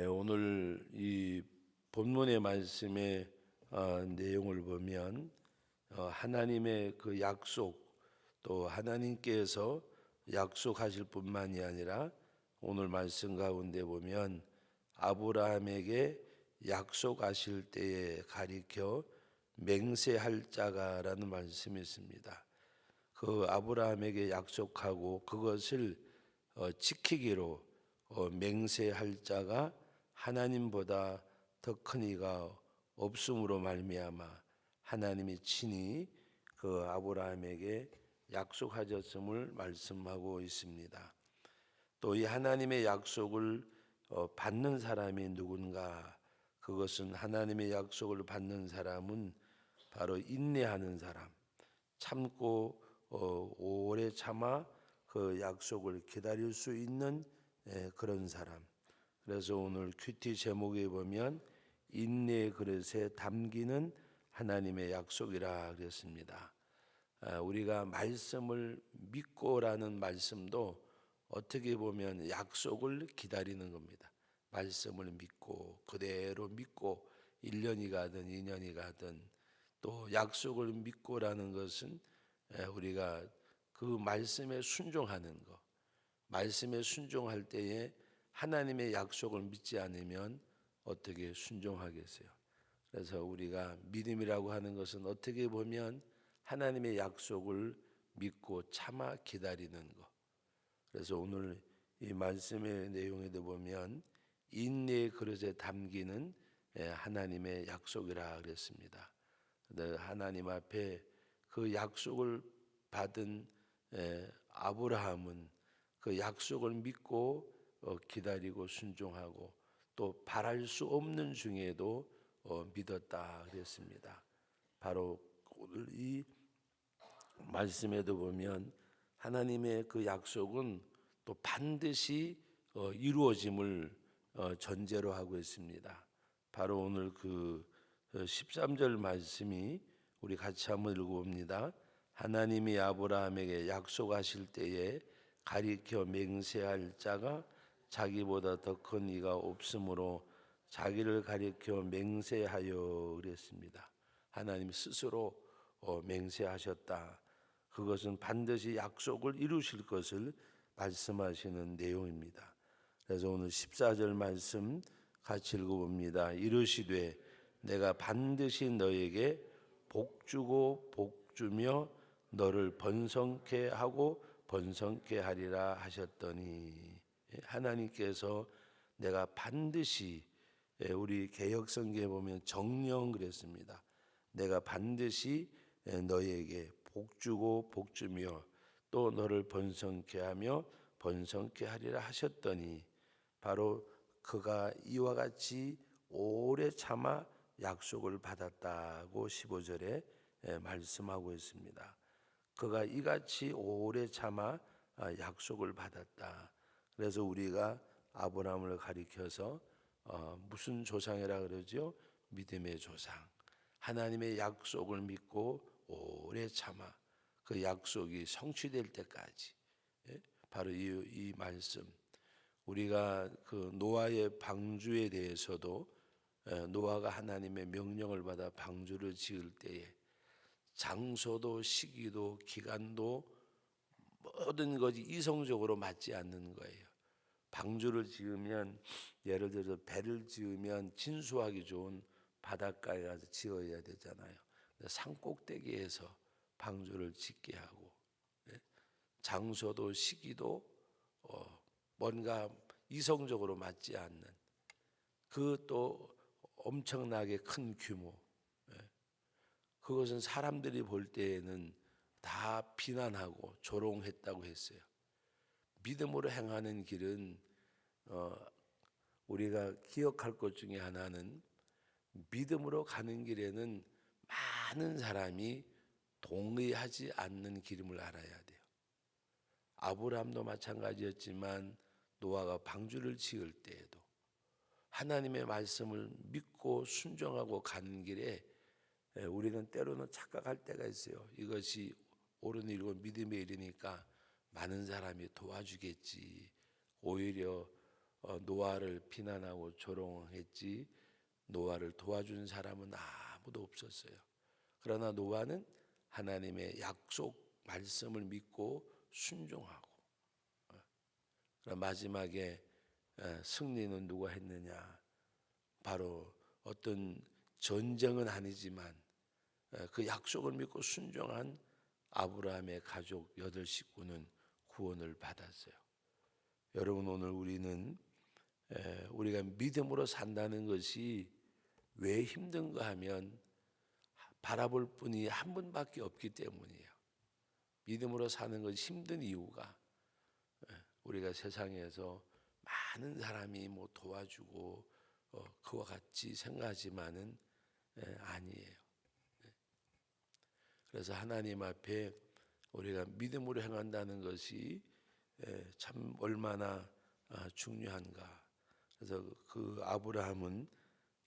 오늘 이 본문의 말씀의 내용을 보면 하나님의 그 약속, 또 하나님께서 약속하실 뿐만이 아니라 오늘 말씀 가운데 보면 아브라함에게 약속하실 때에 가리켜 맹세할 자가라는 말씀이 있습니다. 그 아브라함에게 약속하고 그것을 지키기로 맹세할 자가 하나님보다 더 큰 이가 없음으로 말미암아 하나님이 친히 그 아브라함에게 약속하셨음을 말씀하고 있습니다. 또 이 하나님의 약속을 받는 사람이 누군가? 그것은 하나님의 약속을 받는 사람은 바로 인내하는 사람, 참고 오래 참아 그 약속을 기다릴 수 있는 그런 사람. 그래서 오늘 큐티 제목에 보면 인내의 그릇에 담기는 하나님의 약속이라 그랬습니다. 우리가 말씀을 믿고라는 말씀도 어떻게 보면 약속을 기다리는 겁니다. 말씀을 믿고 그대로 믿고 1년이 가든 2년이 가든 또 약속을 믿고라는 것은 우리가 그 말씀에 순종하는 것. 말씀에 순종할 때에 하나님의 약속을 믿지 않으면 어떻게 순종하겠어요? 그래서 우리가 믿음이라고 하는 것은 어떻게 보면 하나님의 약속을 믿고 참아 기다리는 것. 그래서 오늘 이 말씀의 내용에도 보면 인내의 그릇에 담기는 하나님의 약속이라 그랬습니다. 하나님 앞에 그 약속을 받은 아브라함은 그 약속을 믿고 기다리고 순종하고 또 바랄 수 없는 중에도 믿었다 그랬습니다. 바로 오늘 이 말씀에도 보면 하나님의 그 약속은 또 반드시 이루어짐을 전제로 하고 있습니다. 바로 오늘 그 13절 말씀이 우리 같이 한번 읽어봅니다. 하나님이 아브라함에게 약속하실 때에 가리켜 맹세할 자가 자기보다 더 큰 이가 없으므로 자기를 가리켜 맹세하여 그랬습니다. 하나님 스스로 맹세하셨다. 그것은 반드시 약속을 이루실 것을 말씀하시는 내용입니다. 그래서 오늘 14절 말씀 같이 읽어봅니다. 이르시되 내가 반드시 너에게 복주고 복주며 너를 번성케 하고 번성케 하리라 하셨더니, 하나님께서 내가 반드시, 우리 개역성경에 보면 정령 그랬습니다. 내가 반드시 너에게 복주고 복주며 또 너를 번성케 하며 번성케 하리라 하셨더니, 바로 그가 이와 같이 오래 참아 약속을 받았다고 15절에 말씀하고 있습니다. 그가 이같이 오래 참아 약속을 받았다. 그래서 우리가 아브라함을 가리켜서 무슨 조상이라 그러죠? 믿음의 조상. 하나님의 약속을 믿고 오래 참아 그 약속이 성취될 때까지. 바로 이 말씀. 우리가 그 노아의 방주에 대해서도 노아가 하나님의 명령을 받아 방주를 지을 때에 장소도 시기도 기간도 모든 것이 이성적으로 맞지 않는 거예요. 방주를 지으면, 예를 들어서 배를 지으면 진수하기 좋은 바닷가에 가서 지어야 되잖아요. 산 꼭대기에서 방주를 짓게 하고, 장소도 시기도 뭔가 이성적으로 맞지 않는 그 또 엄청나게 큰 규모, 그것은 사람들이 볼 때에는 다 비난하고 조롱했다고 했어요. 믿음으로 행하는 길은 우리가 기억할 것 중에 하나는, 믿음으로 가는 길에는 많은 사람이 동의하지 않는 길임을 알아야 돼요. 아브라함도 마찬가지였지만 노아가 방주를 지을 때에도 하나님의 말씀을 믿고 순종하고 가는 길에 우리는 때로는 착각할 때가 있어요. 이것이 옳은 일이고 믿음의 일이니까 많은 사람이 도와주겠지. 오히려 노아를 비난하고 조롱했지 노아를 도와준 사람은 아무도 없었어요. 그러나 노아는 하나님의 약속 말씀을 믿고 순종하고 그럼 마지막에 승리는 누가 했느냐? 바로 어떤 전쟁은 아니지만 그 약속을 믿고 순종한 아브라함의 가족 8식구는 구원을 받았어요. 여러분 오늘 우리는 우리가 믿음으로 산다는 것이 왜 힘든가 하면 바라볼 분이 한 분밖에 없기 때문이에요. 믿음으로 사는 것이 힘든 이유가 우리가 세상에서 많은 사람이 뭐 도와주고 그와 같이 생각하지만은 아니에요. 그래서 하나님 앞에 우리가 믿음으로 행한다는 것이 참 얼마나 중요한가. 그래서 그 아브라함은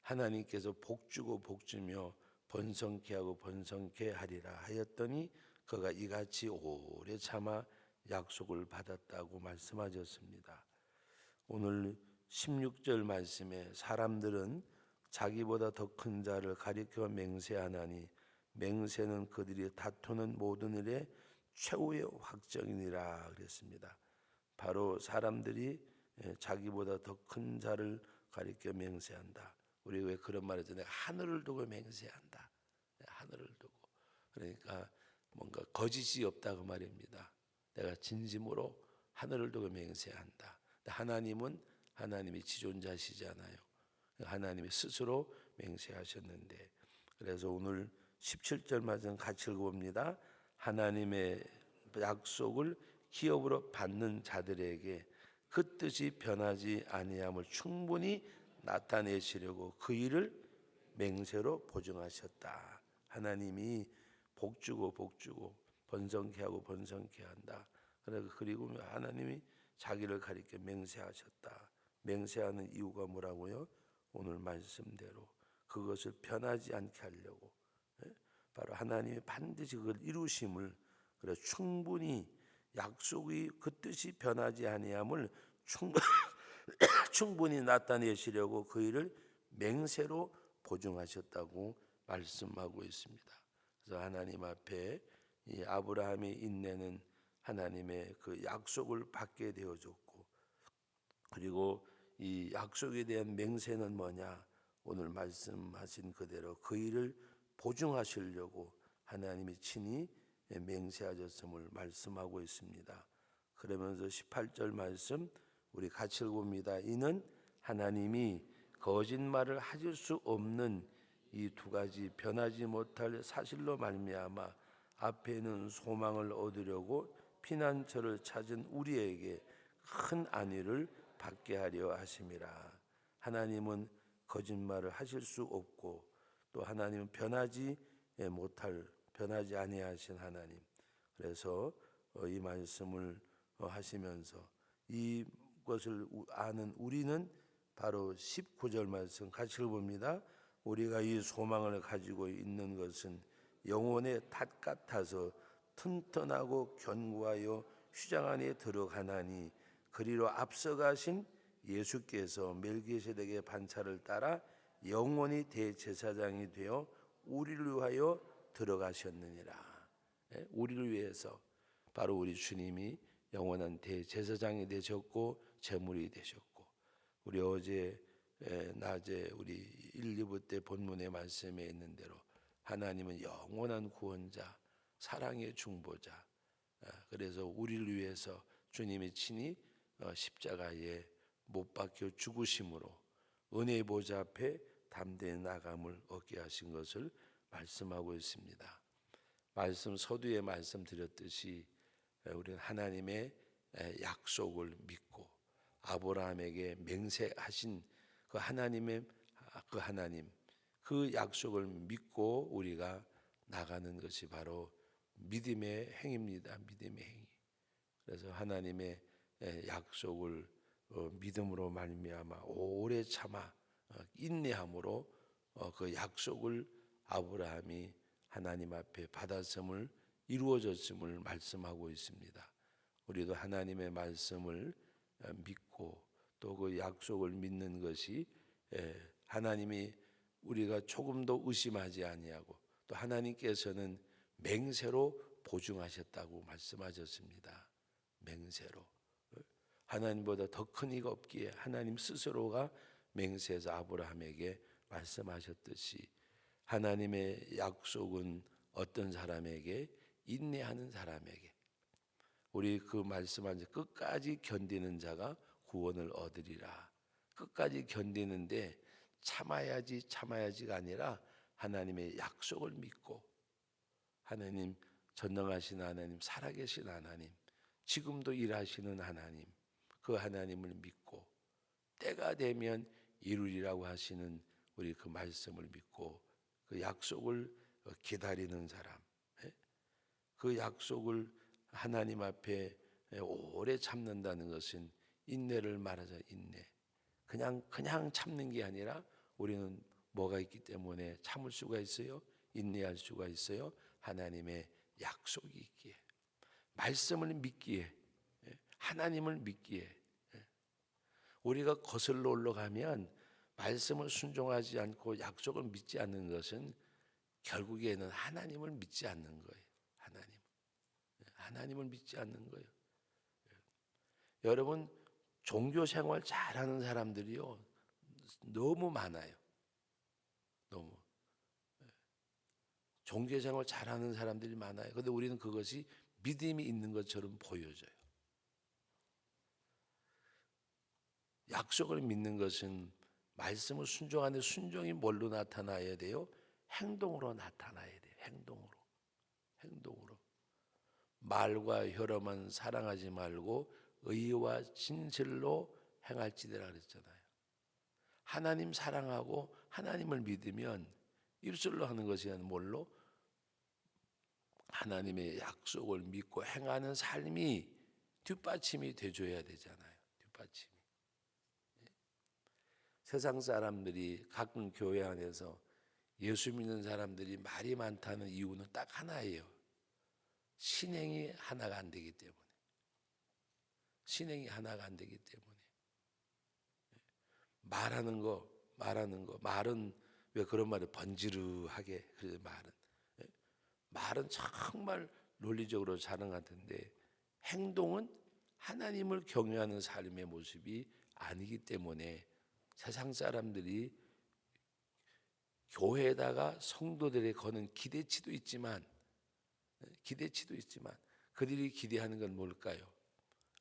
하나님께서 복주고 복주며 번성케 하고 번성케 하리라 하였더니 그가 이같이 오래 참아 약속을 받았다고 말씀하셨습니다. 오늘 16절 말씀에 사람들은 자기보다 더 큰 자를 가리켜 맹세하나니 맹세는 그들이 다투는 모든 일의 최후의 확정이니라 그랬습니다. 바로 사람들이 자기보다 더 큰 자를 가리켜 맹세한다. 우리 왜 그런 말 하잖아요. 하늘을 두고 맹세한다. 하늘을 두고. 그러니까 뭔가 거짓이 없다 그 말입니다. 내가 진심으로 하늘을 두고 맹세한다. 하나님은 하나님이 지존자시잖아요. 하나님이 스스로 맹세하셨는데 그래서 오늘 17절 말씀 같이 읽어봅니다. 하나님의 약속을 기업으로 받는 자들에게 그 뜻이 변하지 아니함을 충분히 나타내시려고 그 일을 맹세로 보증하셨다. 하나님이 복주고 복주고 번성케 하고 번성케 한다. 그리고 하나님이 자기를 가리켜 맹세하셨다. 맹세하는 이유가 뭐라고요? 오늘 말씀대로 그것을 변하지 않게 하려고 바로 하나님이 반드시 그걸 이루심을 그래 충분히 약속이 그 뜻이 변하지 아니함을 충분히 나타내시려고 그 일을 맹세로 보증하셨다고 말씀하고 있습니다. 그래서 하나님 앞에 이 아브라함의 인내는 하나님의 그 약속을 받게 되어졌고 그리고 이 약속에 대한 맹세는 뭐냐? 오늘 말씀하신 그대로 그 일을 보증하시려고 하나님이 친히 맹세하셨음을 말씀하고 있습니다. 그러면서 18절 말씀 우리 같이 읽어봅니다. 이는 하나님이 거짓말을 하실 수 없는 이 두 가지 변하지 못할 사실로 말미암아 앞에는 소망을 얻으려고 피난처를 찾은 우리에게 큰 안위를 받게 하려 하심이라. 하나님은 거짓말을 하실 수 없고 또 하나님은 변하지 아니하신 하나님. 그래서 이 말씀을 하시면서 이것을 아는 우리는 바로 19절 말씀 같이 읽어봅니다. 우리가 이 소망을 가지고 있는 것은 영혼의 탓 같아서 튼튼하고 견고하여 휘장 안에 들어가나니 그리로 앞서가신 예수께서 멜기세덱의 반차를 따라 영원히 대제사장이 되어 우리를 위하여 들어가셨느니라. 우리를 위해서 바로 우리 주님이 영원한 대제사장이 되셨고 제물이 되셨고 우리 어제 낮에 우리 1, 2부 때 본문의 말씀에 있는 대로 하나님은 영원한 구원자 사랑의 중보자 그래서 우리를 위해서 주님이 친히 십자가에 못 박혀 죽으심으로 은혜의 보좌 앞에 담대히 나감을 얻게 하신 것을 말씀하고 있습니다. 말씀 서두에 말씀드렸듯이 우리는 하나님의 약속을 믿고 아브라함에게 맹세하신 그 하나님 그 약속을 믿고 우리가 나가는 것이 바로 믿음의 행입니다. 믿음의 행위. 그래서 하나님의 약속을 믿음으로 말미암아 오래 참아 인내함으로 그 약속을 아브라함이 하나님 앞에 받았음을 이루어졌음을 말씀하고 있습니다. 우리도 하나님의 말씀을 믿고 또 그 약속을 믿는 것이 하나님이 우리가 조금도 의심하지 아니하고 또 하나님께서는 맹세로 보증하셨다고 말씀하셨습니다. 맹세로. 하나님보다 더 큰 이가 없기에 하나님 스스로가 맹세해서 아브라함에게 말씀하셨듯이 하나님의 약속은 어떤 사람에게? 인내하는 사람에게. 우리 그 말씀한 끝까지 견디는 자가 구원을 얻으리라. 끝까지 견디는데 참아야지가 아니라 하나님의 약속을 믿고 하나님 전능하신 하나님, 살아계신 하나님, 지금도 일하시는 하나님, 그 하나님을 믿고 때가 되면 이루리라고 하시는 우리 그 말씀을 믿고 그 약속을 기다리는 사람, 그 약속을 하나님 앞에 오래 참는다는 것은 인내를 말하자. 인내. 그냥 참는 게 아니라 우리는 뭐가 있기 때문에 참을 수가 있어요? 인내할 수가 있어요? 하나님의 약속이 있기에, 말씀을 믿기에, 하나님을 믿기에. 우리가 거슬러 올라가면 말씀을 순종하지 않고 약속을 믿지 않는 것은 결국에는 하나님을 믿지 않는 거예요. 하나님을 믿지 않는 거예요. 여러분, 종교 생활 잘하는 사람들이요 너무 많아요. 너무 종교 생활 잘하는 사람들이 많아요. 그런데 우리는 그것이 믿음이 있는 것처럼 보여져요. 약속을 믿는 것은 말씀을 순종하는데 순종이 뭘로 나타나야 돼요? 행동으로 나타나야 돼요. 행동으로. 말과 혀로만 사랑하지 말고 의와 진실로 행할지니라 그랬잖아요. 하나님 사랑하고 하나님을 믿으면 입술로 하는 것이 아니라 뭘로? 하나님의 약속을 믿고 행하는 삶이 뒷받침이 돼줘야 되잖아요. 뒷받침이. 세상 사람들이 가끔 교회 안에서 예수 믿는 사람들이 말이 많다는 이유는 딱 하나예요. 신행이 하나가 안 되기 때문에. 말하는 거, 말은 왜 그런 말을 번지르하게 그래서 말은 정말 논리적으로 자랑하던데 행동은 하나님을 경외하는 삶의 모습이 아니기 때문에 세상 사람들이 교회에다가 성도들에 거는 기대치도 있지만 그들이 기대하는 건 뭘까요?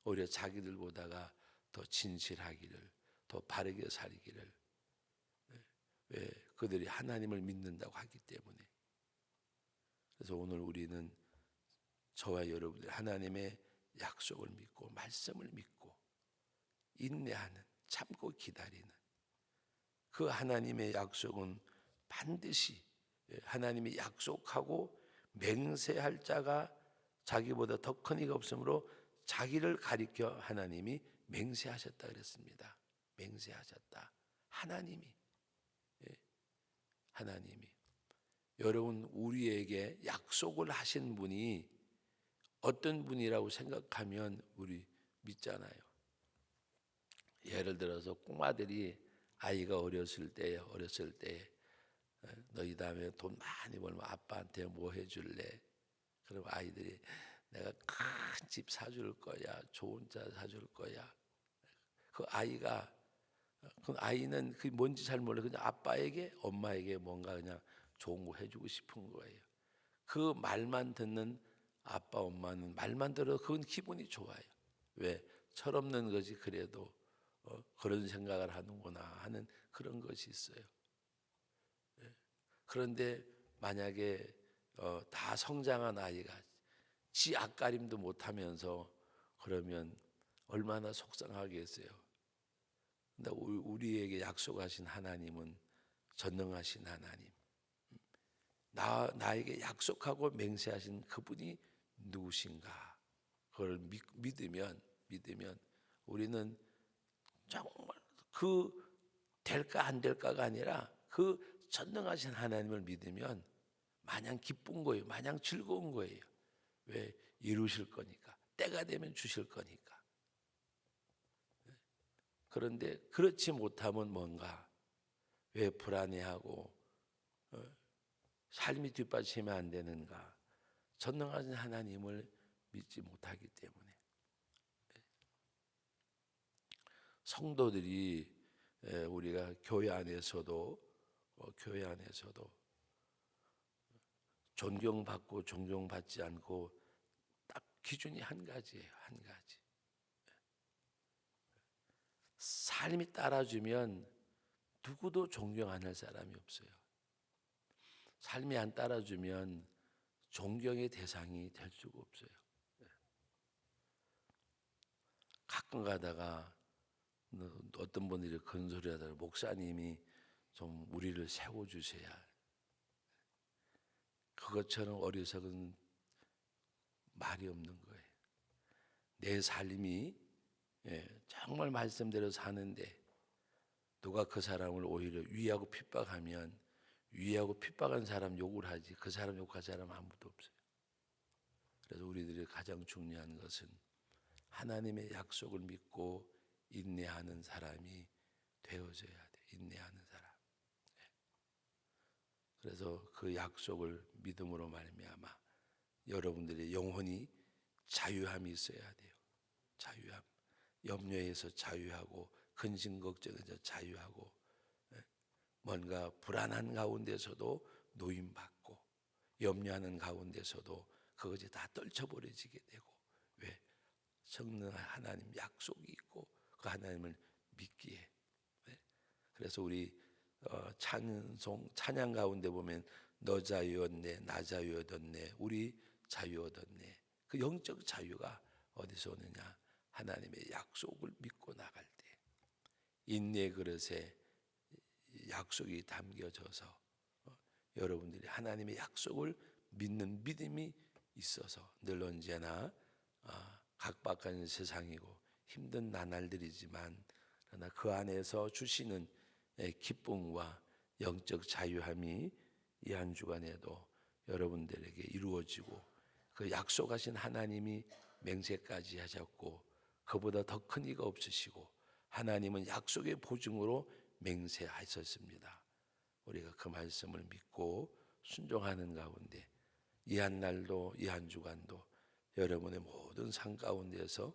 오히려 자기들보다가 더 진실하기를, 더 바르게 살기를. 왜? 그들이 하나님을 믿는다고 하기 때문에. 그래서 오늘 우리는 저와 여러분들 하나님의 약속을 믿고 말씀을 믿고 인내하는, 참고 기다리는 그 하나님의 약속은 반드시 하나님이 약속하고 맹세할 자가 자기보다 더 큰 이가 없으므로 자기를 가리켜 하나님이 맹세하셨다 그랬습니다. 맹세하셨다. 하나님이. 여러분, 우리에게 약속을 하신 분이 어떤 분이라고 생각하면 우리 믿잖아요. 예를 들어서 꼬마들이 아이가 어렸을 때 너희 다음에 돈 많이 벌면 아빠한테 뭐 해줄래? 그럼 아이들이 내가 큰 집 사줄 거야, 좋은 차 사줄 거야. 그 아이는 그게 뭔지 잘 몰라. 그냥 아빠에게, 엄마에게 뭔가 그냥 좋은 거 해주고 싶은 거예요. 그 말만 듣는 아빠, 엄마는 말만 들어도 그건 기분이 좋아요. 왜? 철없는 것이 그래도 그런 생각을 하는구나 하는 그런 것이 있어요. 그런데 만약에 다 성장한 아이가 지 앞가림도 못하면서 그러면 얼마나 속상하겠어요. 근데 우리에게 약속하신 하나님은 전능하신 하나님, 나에게 약속하고 맹세하신 그분이 누구신가? 그걸 믿으면 우리는 정말 그 될까 안 될까가 아니라 그 전능하신 하나님을 믿으면 마냥 기쁜 거예요. 마냥 즐거운 거예요. 왜? 이루실 거니까. 때가 되면 주실 거니까. 그런데 그렇지 못하면 뭔가 왜 불안해하고 삶이 뒷받침이 안 되는가? 전능하신 하나님을 믿지 못하기 때문에 성도들이 우리가 교회 안에서도 존경받고 존경받지 않고 딱 기준이 한 가지예요. 한 가지. 삶이 따라주면 누구도 존경 안 할 사람이 없어요. 삶이 안 따라주면 존경의 대상이 될 수가 없어요. 가끔 가다가 어떤 분들이 그런 소리 하다가 목사님이 좀 우리를 세워주셔야, 그것처럼 어리석은 말이 없는 거예요. 내 삶이 정말 말씀대로 사는데 누가 그 사람을 오히려 위하고 핍박하면 위하고 핍박한 사람 욕을 하지 그 사람 욕할 사람 아무도 없어요. 그래서 우리들이 가장 중요한 것은 하나님의 약속을 믿고 인내하는 사람이 되어져야 돼. 인내하는 사람. 그래서 그 약속을 믿음으로 말미암아 여러분들의 영혼이 자유함이 있어야 돼요. 자유함. 염려에서 자유하고 근심 걱정에서 자유하고 뭔가 불안한 가운데서도 노임받고 염려하는 가운데서도 그것이 다 떨쳐버려지게 되고, 왜? 성령의 하나님 약속이 있고 그 하나님을 믿기에. 그래서 우리 찬양 가운데 보면 너 자유 얻네 나 자유 얻었네 우리 자유 얻었네. 그 영적 자유가 어디서 오느냐? 하나님의 약속을 믿고 나갈 때 인내 그릇에 약속이 담겨져서 여러분들이 하나님의 약속을 믿는 믿음이 있어서 늘 언제나 각박한 세상이고 힘든 나날들이지만 그러나 그 안에서 주시는 기쁨과 영적 자유함이 이 한 주간에도 여러분들에게 이루어지고 그 약속하신 하나님이 맹세까지 하셨고 그보다 더 큰 이가 없으시고 하나님은 약속의 보증으로 맹세하셨습니다. 우리가 그 말씀을 믿고 순종하는 가운데 이 한 날도 이 한 주간도 여러분의 모든 삶 가운데서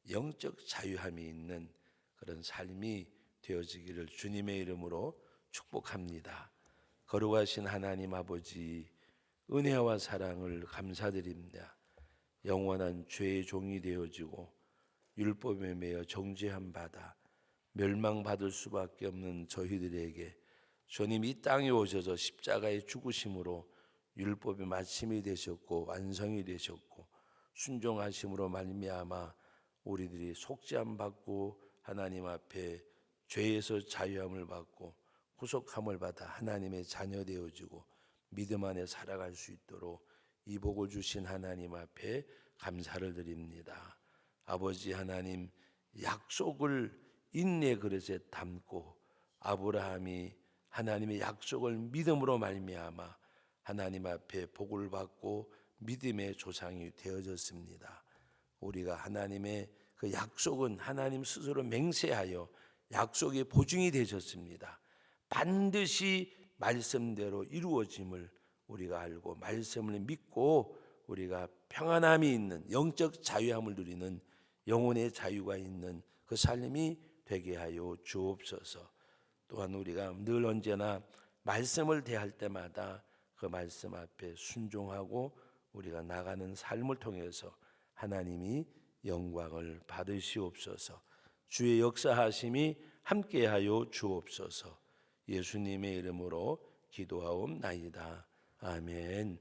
영적 자유함이 있는 그런 삶이 되어지기를 주님의 이름으로 축복합니다. 거룩하신 하나님 아버지, 은혜와 사랑을 감사드립니다. 영원한 죄의 종이 되어지고 율법에 매여 정죄한 바다 멸망받을 수밖에 없는 저희들에게 주님 이 땅에 오셔서 십자가의 죽으심으로 율법이 마침이 되셨고 완성이 되셨고 순종하심으로 말미암아 우리들이 속죄함 받고 하나님 앞에 죄에서 자유함을 받고 구속함을 받아 하나님의 자녀 되어지고 믿음 안에 살아갈 수 있도록 이 복을 주신 하나님 앞에 감사를 드립니다. 아버지 하나님, 약속을 인내 그릇에 담고 아브라함이 하나님의 약속을 믿음으로 말미암아 하나님 앞에 복을 받고 믿음의 조상이 되어졌습니다. 우리가 하나님의 그 약속은 하나님 스스로 맹세하여 약속의 보증이 되셨습니다. 반드시 말씀대로 이루어짐을 우리가 알고 말씀을 믿고 우리가 평안함이 있는 영적 자유함을 누리는 영혼의 자유가 있는 그 삶이 되게 하여 주옵소서. 또한 우리가 늘 언제나 말씀을 대할 때마다 그 말씀 앞에 순종하고 우리가 나가는 삶을 통해서 하나님이 영광을 받으시옵소서. 주의 역사하심이 함께하여 주옵소서. 예수님의 이름으로 기도하옵나이다. 아멘.